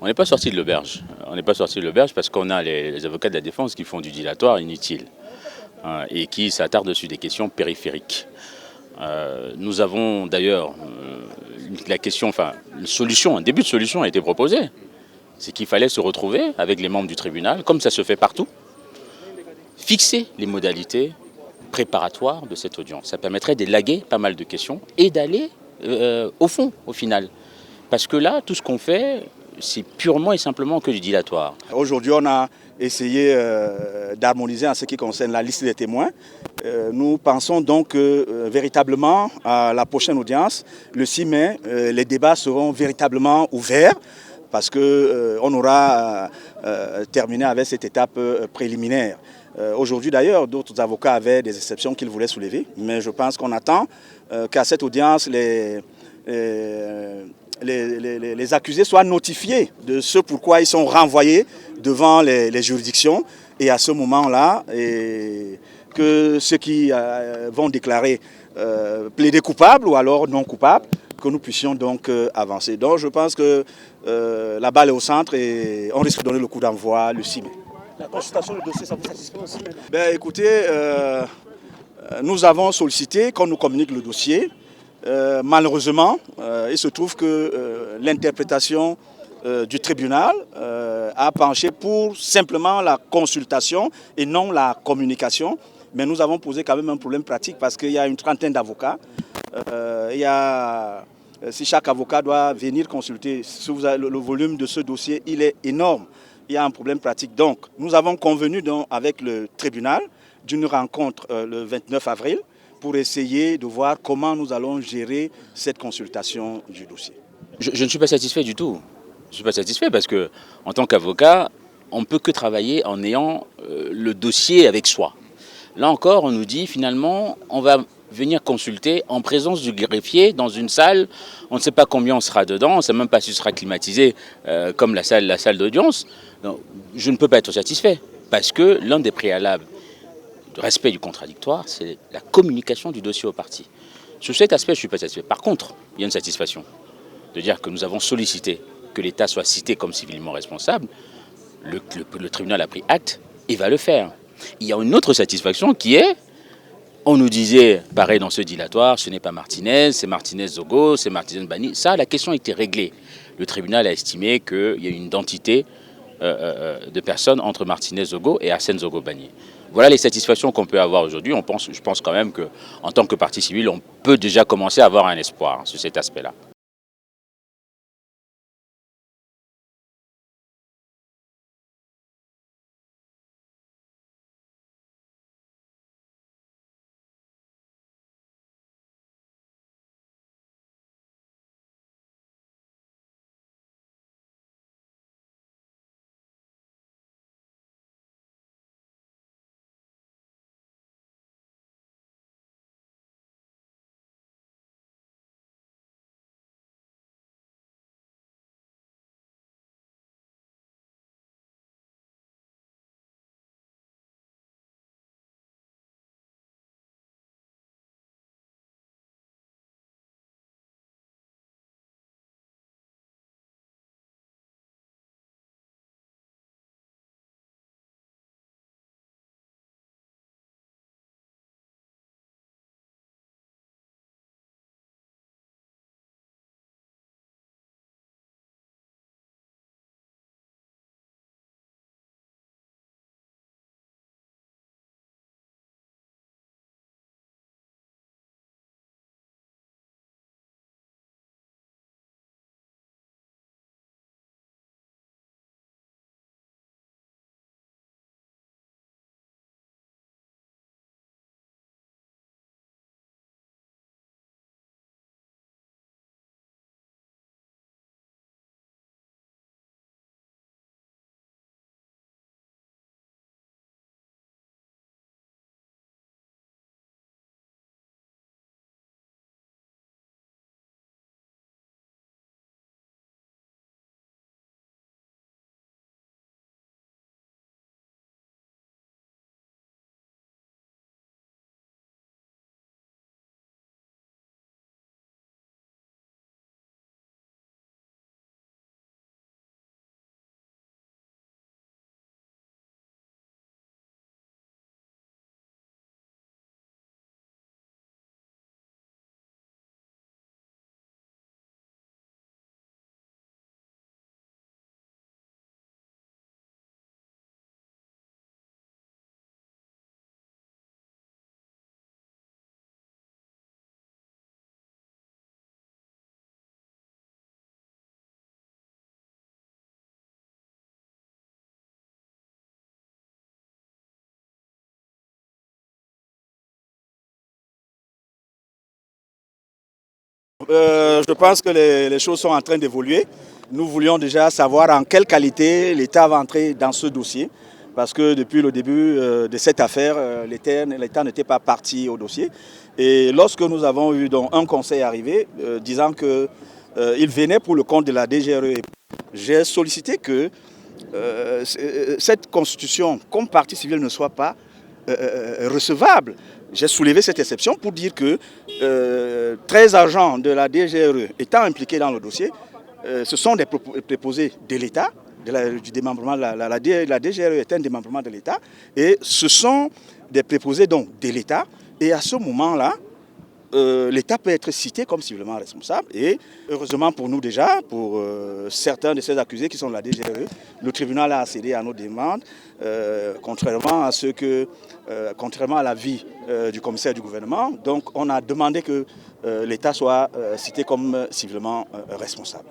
On n'est pas sorti de l'auberge. On n'est pas sorti de l'auberge parce qu'on a les avocats de la défense qui font du dilatoire inutile et qui s'attardent sur des questions périphériques. Nous avons d'ailleurs la question, enfin, une solution, un début de solution a été proposé. C'est qu'il fallait se retrouver avec les membres du tribunal, comme ça se fait partout, fixer les modalités préparatoires de cette audience. Ça permettrait d'élaguer pas mal de questions et d'aller au fond, au final. Parce que là, tout ce qu'on fait, c'est purement et simplement que du dilatoire. Aujourd'hui, on a essayé d'harmoniser en ce qui concerne la liste des témoins. Nous pensons donc que véritablement, à la prochaine audience, le 6 mai, les débats seront véritablement ouverts parce qu'on aura terminé avec cette étape préliminaire. Aujourd'hui d'ailleurs, d'autres avocats avaient des exceptions qu'ils voulaient soulever, mais je pense qu'on attend qu'à cette audience, les accusés soient notifiés de ce pourquoi ils sont renvoyés devant les juridictions et à ce moment-là, que ceux qui vont déclarer plaider coupable ou alors non coupable, que nous puissions donc avancer. Donc je pense que la balle est au centre et on risque de donner le coup d'envoi le 6 mai. La consultation du dossier, ça vous satisfait aussi? Écoutez, nous avons sollicité qu'on nous communique le dossier. Malheureusement, il se trouve que l'interprétation du tribunal a penché pour simplement la consultation et non la communication. Mais nous avons posé quand même un problème pratique parce qu'il y a une trentaine d'avocats. Si chaque avocat doit venir consulter, le volume de ce dossier, il est énorme. Il y a un problème pratique. Donc, nous avons convenu avec le tribunal d'une rencontre le 29 avril pour essayer de voir comment nous allons gérer cette consultation du dossier. Je ne suis pas satisfait du tout. Je ne suis pas satisfait parce que, en tant qu'avocat, on ne peut que travailler en ayant le dossier avec soi. Là encore, on nous dit finalement, on va venir consulter en présence du greffier dans une salle. On ne sait pas combien on sera dedans, on ne sait même pas si ce sera climatisé comme la salle d'audience. Je ne peux pas être satisfait parce que l'un des préalables de respect du contradictoire, c'est la communication du dossier aux parties. Sur cet aspect, je ne suis pas satisfait. Par contre, il y a une satisfaction de dire que nous avons sollicité que l'État soit cité comme civilement responsable. Le tribunal a pris acte et va le faire. Il y a une autre satisfaction qui est, on nous disait, pareil dans ce dilatoire, ce n'est pas Martinez, c'est Martinez-Zogo, c'est Martinez-Bani. Ça, la question a été réglée. Le tribunal a estimé qu'il y a une identité de personnes entre Martinez-Zogo et Arsène Zogo-Bani. Voilà les satisfactions qu'on peut avoir aujourd'hui. Je pense quand même qu'en tant que partie civile, on peut déjà commencer à avoir un espoir sur cet aspect-là. Je pense que les choses sont en train d'évoluer. Nous voulions déjà savoir en quelle qualité l'État va entrer dans ce dossier. Parce que depuis le début de cette affaire, l'État n'était pas parti au dossier. Et lorsque nous avons eu donc un conseil arrivé disant qu'il venait pour le compte de la DGRE, j'ai sollicité que cette constitution comme partie civile ne soit pas recevable. J'ai soulevé cette exception pour dire que 13 agents de la DGRE étant impliqués dans le dossier, ce sont des préposés de l'État, du démembrement. La DGRE est un démembrement de l'État et ce sont des préposés donc de l'État. Et à ce moment-là, l'État peut être cité comme civilement responsable. Et heureusement pour nous déjà, pour certains de ces accusés qui sont de la DGRE, le tribunal a accédé à nos demandes, contrairement à l'avis du commissaire du gouvernement. Donc on a demandé que l'État soit cité comme civilement responsable.